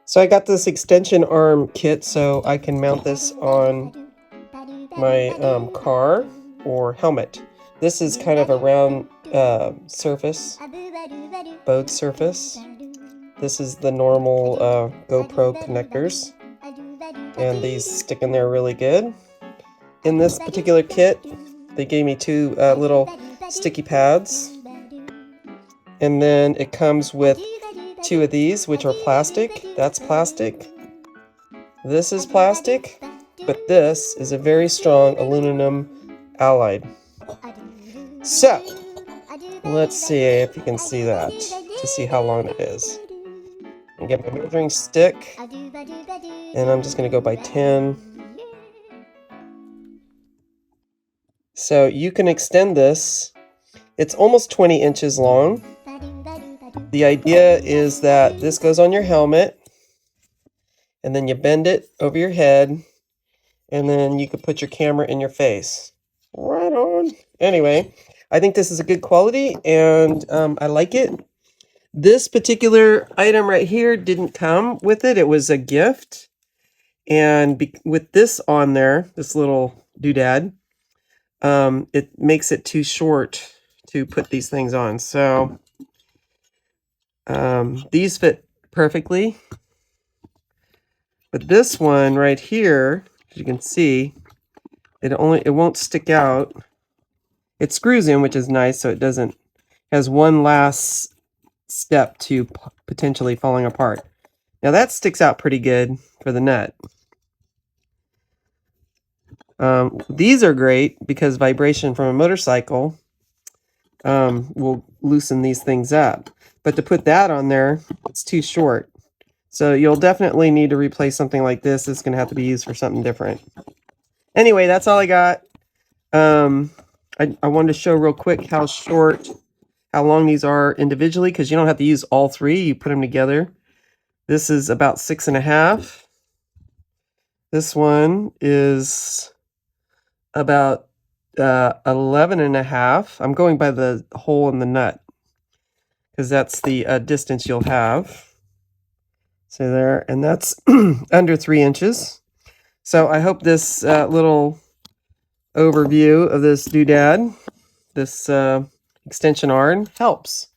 So I got this extension arm kit so I can mount this on my car or helmet. This is kind of a round surface, bowed surface. This is the normal GoPro connectors, and these stick in there really good. In this particular kit, they gave me two little sticky pads, and then it comes with two of these, which are plastic. That's plastic. This is plastic, but this is a very strong aluminum alloy. So, let's see if you can see that, to see how long it is. I get my measuring stick, and I'm just going to go by 10. So you can extend this. It's almost 20 inches long. The idea is that this goes on your helmet, and then you bend it over your head, and then you could put your camera in your face. Right on. Anyway, I think this is a good quality, and I like it. This particular item right here didn't come with it. It was a gift. And with this on there, this little doodad, it makes it too short to put these things on. So these fit perfectly. But this one right here, as you can see, it won't stick out. It screws in, which is nice, so it doesn't, has one last step to potentially falling apart. Now that sticks out pretty good for the nut. These are great because vibration from a motorcycle will loosen these things up. But to put that on there, it's too short. So you'll definitely need to replace something like this. It's going to have to be used for something different. Anyway, that's all I got. I wanted to show real quick how long these are individually, because you don't have to use all three. You put them together. This is about 6.5. This one is about 11.5. I'm going by the hole in the nut because that's the distance you'll have. So there, and that's under 3 inches. So I hope this little overview of this doodad, this extension arm, helps.